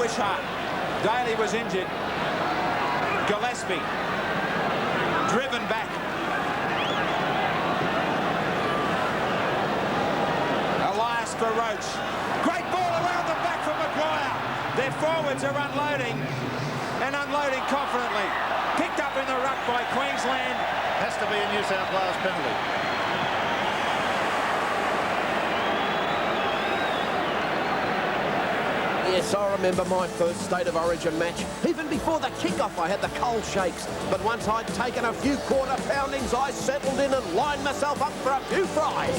Wishart. Daly was injured. Gillespie driven back. Elias for Roach. Great ball around the back from Maguire. Their forwards are unloading and unloading confidently. Picked up in the ruck by Queensland. Has to be a New South Wales penalty. Yes, I remember my first State of Origin match. Even before the kick-off, I had the cold shakes. But once I'd taken a few quarter poundings, I settled in and lined myself up for a few fries.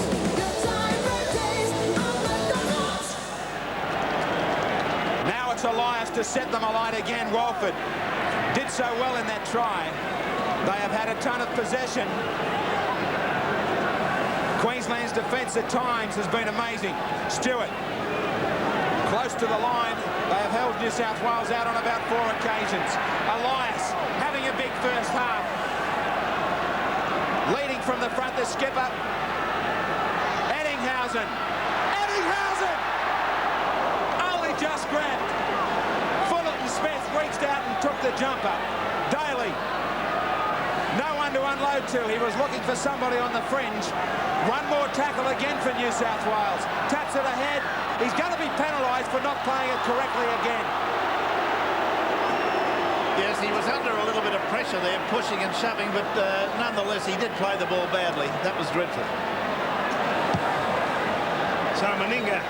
Now it's Elias to set them alight again. Walford did so well in that try. They have had a ton of possession. Queensland's defence at times has been amazing. Stewart, close to the line. They have held New South Wales out on about 4 occasions. Elias having a big first half. Leading from the front, the skipper. Eddinghausen. Eddinghausen! Only just grabbed. Fullerton Smith reached out and took the jumper. Daly. No one to unload to. He was looking for somebody on the fringe. One more tackle again for New South Wales. Taps it ahead. He's going to be penalised for not playing it correctly again. Yes, he was under a little bit of pressure there, pushing and shoving, but nonetheless, he did play the ball badly. That was dreadful. So Meninga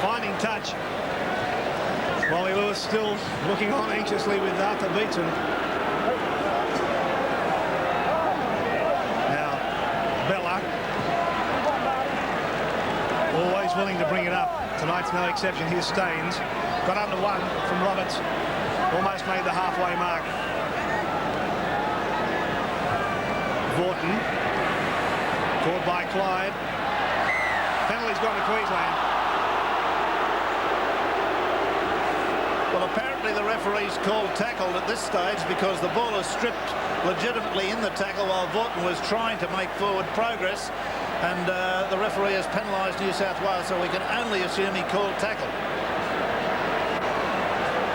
finding touch. Wally Lewis still looking on anxiously with Arthur Beetson. Now, Bella. Always willing to bring it up. Tonight's no exception. Here's Staines. Got under one from Roberts. Almost made the halfway mark. Vaughton. Caught by Clyde. Penalty's gone to Queensland. Well, apparently the referee's called tackle at this stage because the ball is stripped legitimately in the tackle while Vaughton was trying to make forward progress. And the referee has penalised New South Wales, so we can only assume he called tackle.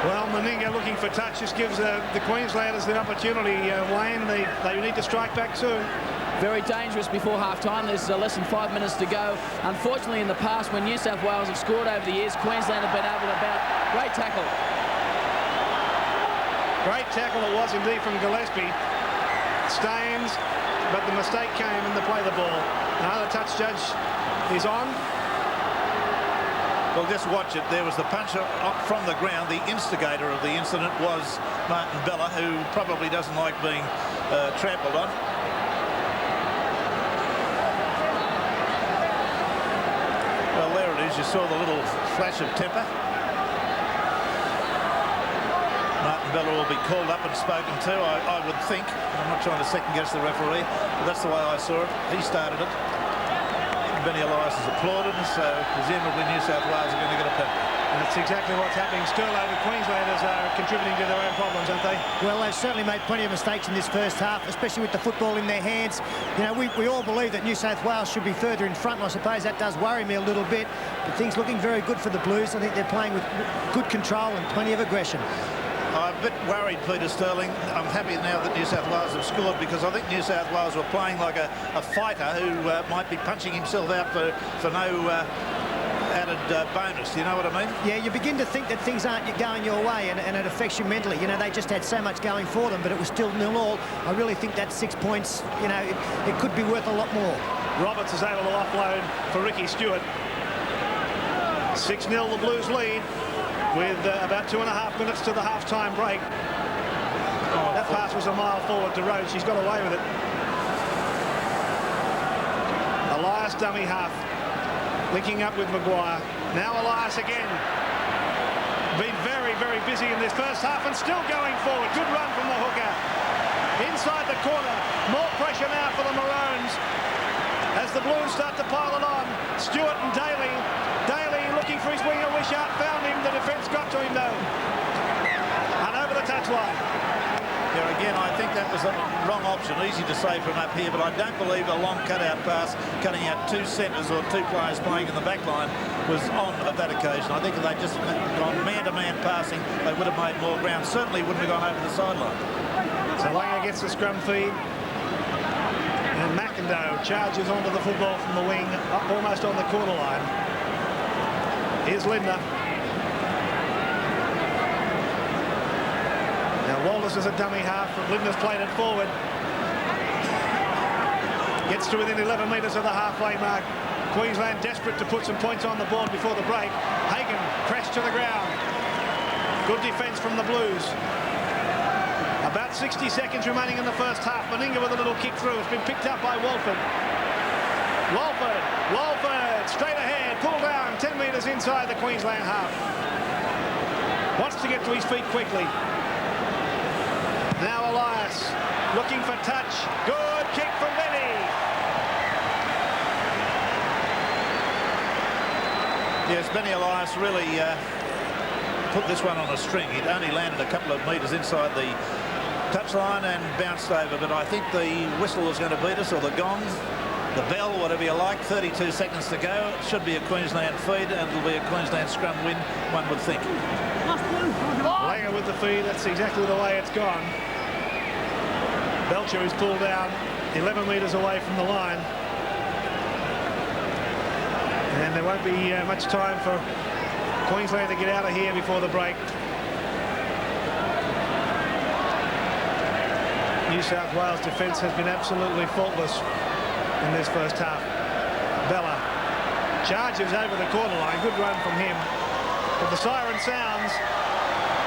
Well, Meninga looking for touch just gives the Queenslanders the opportunity. Wayne, they need to strike back soon. Very dangerous before half-time. There's less than 5 minutes to go. Unfortunately, in the past, when New South Wales have scored over the years, Queensland have been able to bout. Great tackle. Great tackle it was indeed from Gillespie. Staines, but the mistake came in the play the ball. Now the touch judge is on. Well, just watch it. There was the puncher up from the ground. The instigator of the incident was Martin Bella, who probably doesn't like being trampled on. Well, there it is. You saw the little flash of temper. Martin Bella will be called up and spoken to, I would think. I'm not trying to second-guess the referee, but that's the way I saw it. He started it. Benny Elias has applauded, so presumably New South Wales are going to get a penalty. And that's exactly what's happening. Stirlo, the Queenslanders are contributing to their own problems, aren't they? Well, they've certainly made plenty of mistakes in this first half, especially with the football in their hands. You know, we all believe that New South Wales should be further in front, and I suppose that does worry me a little bit. But things looking very good for the Blues. I think they're playing with good control and plenty of aggression. I'm a bit worried, Peter Sterling. I'm happy now that New South Wales have scored because I think New South Wales were playing like a fighter who might be punching himself out for no added bonus. You know what I mean? Yeah, you begin to think that things aren't going your way and it affects you mentally. You know, they just had so much going for them, but it was still 0-0. I really think that 6 points, you know, it could be worth a lot more. Roberts is able to offload for Ricky Stewart. 6-0 the Blues lead, with about 2.5 minutes to the half-time break. That pass was a mile forward to Rhodes. She's got away with it. Elias dummy half, linking up with Maguire. Now Elias again. Been very, very busy in this first half and still going forward. Good run from the hooker. Inside the corner. More pressure now for the Maroons as the Blues start to pile it on. Stewart and Daly. Daly looking for his winger. Wishart found him. The defence got to him though. And over the touchline. Yeah, again, I think that was a wrong option. Easy to say from up here, but I don't believe a long cutout pass cutting out two centres or two players playing in the back line was on at that occasion. I think if they'd just gone man-to-man passing, they would have made more ground. Certainly wouldn't have gone over the sideline. So Langer gets the scrum feed. And McIndoe charges onto the football from the wing, up almost on the corner line. Here's Lindner. Now Wallace is a dummy half, but Lindner's played it forward. Gets to within 11 metres of the halfway mark. Queensland desperate to put some points on the board before the break. Hagan crashed to the ground. Good defence from the Blues. About 60 seconds remaining in the first half. Meninga with a little kick through. It's been picked up by Walford. Walford, straight ahead, pull down, 10 metres inside the Queensland half. Wants to get to his feet quickly. Now Elias, looking for touch. Good kick from Benny. Yes, Benny Elias really put this one on a string. He'd only landed a couple of metres inside the touchline and bounced over, but I think the whistle is going to beat us, or the gong, the bell, whatever you like. 32 seconds to go. It should be a Queensland feed, and it'll be a Queensland scrum win, one would think. Langer with the feed. That's exactly the way it's gone. Belcher is pulled down 11 metres away from the line. And there won't be much time for Queensland to get out of here before the break. New South Wales defence has been absolutely faultless in this first half. Bella charges over the corner line. Good run from him. But the siren sounds.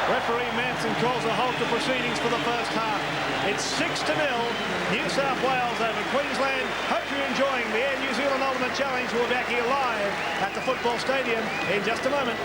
Referee Manson calls a halt to proceedings for the first half. It's 6-0, New South Wales over Queensland. Hope you're enjoying the Air New Zealand Ultimate Challenge. We're back here live at the football stadium in just a moment.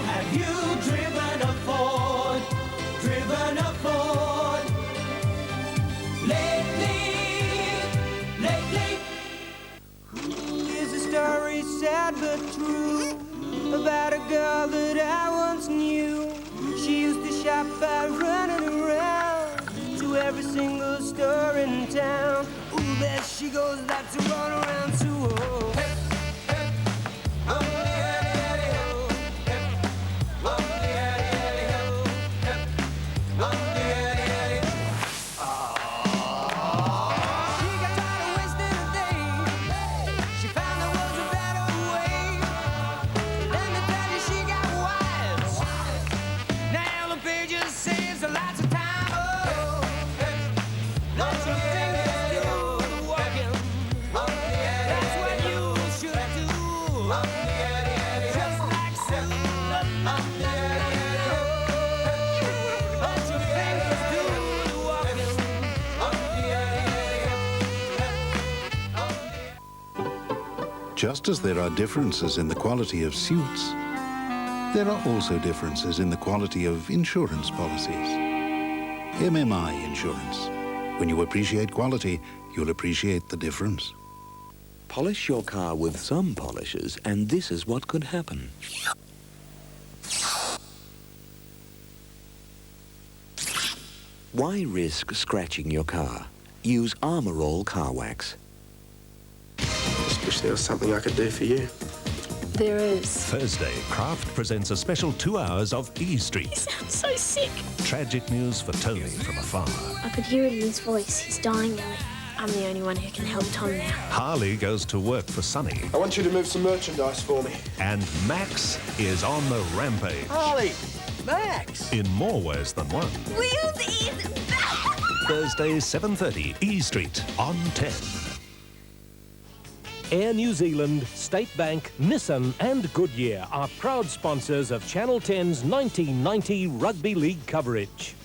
Have you driven a Ford? Driven a Ford? Lately. Here's a story sad but true about a girl that I once knew. She used to shop by running around to every single store in town. Ooh, there she goes, that's a run around too. Oh. Just as there are differences in the quality of suits, there are also differences in the quality of insurance policies. MMI Insurance. When you appreciate quality, you'll appreciate the difference. Polish your car with some polishes, and this is what could happen. Why risk scratching your car? Use Armor All Car Wax. Just wish there was something I could do for you. There is. Thursday, Kraft presents a special 2 hours of E Street. He sounds so sick. Tragic news for Tony from afar. I could hear it in his voice. He's dying, Ellie. I'm the only one who can help Tom now. Harley goes to work for Sonny. I want you to move some merchandise for me. And Max is on the rampage. Harley! Max! In more ways than one. Wheels is back! Thursday, 7:30, E Street on 10. Air New Zealand, State Bank, Nissan and Goodyear are proud sponsors of Channel 10's 1990 Rugby League coverage.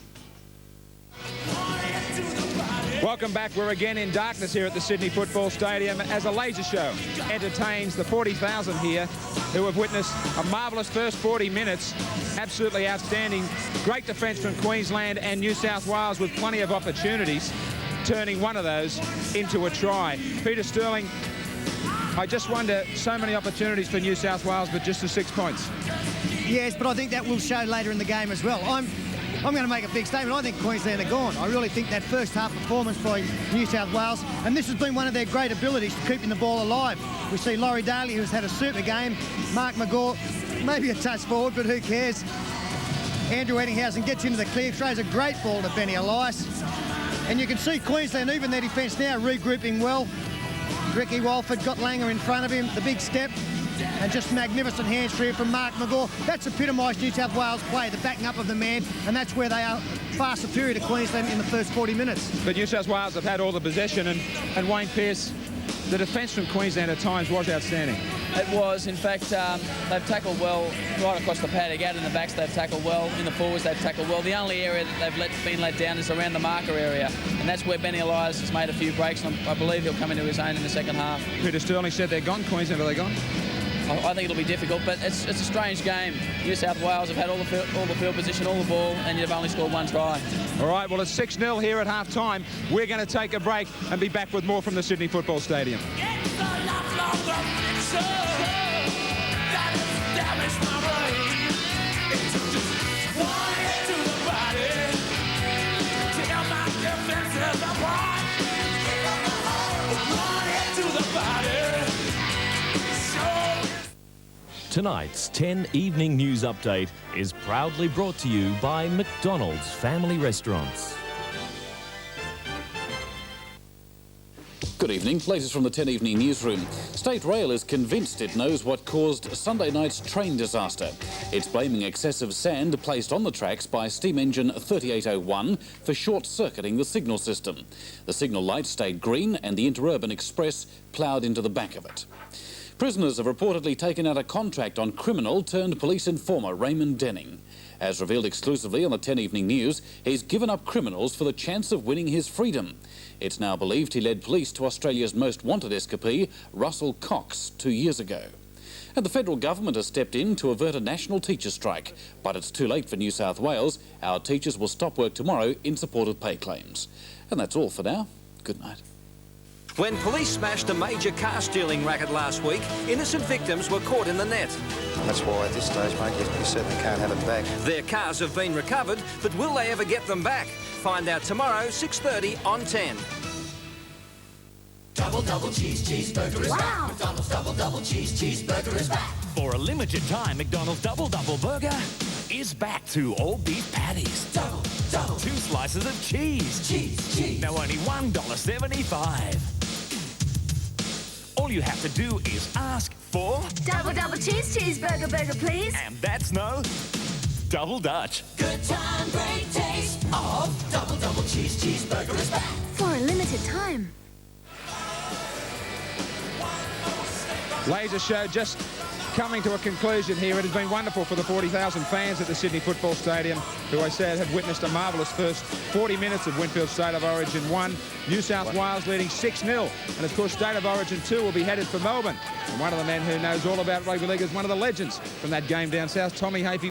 Welcome back. We're again in darkness here at the Sydney Football Stadium as a laser show entertains the 40,000 here who have witnessed a marvellous first 40 minutes. Absolutely outstanding. Great defence from Queensland and New South Wales with plenty of opportunities, turning one of those into a try. Peter Sterling, I just wonder, so many opportunities for New South Wales, but just the 6 points. Yes, but I think that will show later in the game as well. I'm going to make a big statement. I think Queensland are gone. I really think that first half performance by New South Wales, and this has been one of their great abilities, keeping the ball alive. We see Laurie Daly, who's had a super game. Mark McGaw, maybe a touch forward, but who cares? Andrew Eddinghausen gets into the clear, throws a great ball to Benny Elias. And you can see Queensland, even their defence now, regrouping well. Ricky Walford got Langer in front of him, the big step. And just magnificent hands free from Mark McGaw. That's epitomised New South Wales play, the backing up of the man, and that's where they are far superior to Queensland in the first 40 minutes. But New South Wales have had all the possession, and Wayne Pearce, the defence from Queensland at times was outstanding. It was. In fact, they've tackled well right across the paddock. Out in the backs, they've tackled well. In the forwards, they've tackled well. The only area that they've been let down is around the marker area, and that's where Benny Elias has made a few breaks, and I believe he'll come into his own in the second half. Peter Sterling said they're gone. Queensland, are they gone? I think it'll be difficult, but it's a strange game. New South Wales have had all the field position, all the ball, and you've only scored one try. All right, well, it's 6-0 here at half-time. We're going to take a break and be back with more from the Sydney Football Stadium. Tonight's 10 Evening News Update is proudly brought to you by McDonald's Family Restaurants. Good evening. Latest from the 10 Evening Newsroom. State Rail is convinced it knows what caused Sunday night's train disaster. It's blaming excessive sand placed on the tracks by steam engine 3801 for short-circuiting the signal system. The signal light stayed green and the Interurban Express ploughed into the back of it. Prisoners have reportedly taken out a contract on criminal-turned-police informer Raymond Denning. As revealed exclusively on the 10 Evening News, he's given up criminals for the chance of winning his freedom. It's now believed he led police to Australia's most wanted escapee, Russell Cox, 2 years ago. And the federal government has stepped in to avert a national teacher strike. But it's too late for New South Wales. Our teachers will stop work tomorrow in support of pay claims. And that's all for now. Good night. When police smashed a major car-stealing racket last week, innocent victims were caught in the net. That's why at this stage, mate, you certainly can't have it back. Their cars have been recovered, but will they ever get them back? Find out tomorrow, 6:30 on 10. Double cheese cheeseburger is back. McDonald's double cheese cheeseburger is back. For a limited time, McDonald's double burger is back to all beef patties. Double. 2 slices of cheese. Cheese. Now only $1.75. All you have to do is ask for... Double cheese cheeseburger burger, please. And that's no double Dutch. Good time, great taste of double cheese cheeseburger is back. For a limited time. Laser show just coming to a conclusion here. It has been wonderful for the 40,000 fans at the Sydney Football Stadium, who I said had witnessed a marvellous first 40 minutes of Winfield State of Origin 1. New South Wales leading 6-0. And of course, State of Origin 2 will be headed for Melbourne. And one of the men who knows all about rugby league is one of the legends from that game down south, Tommy Hafey.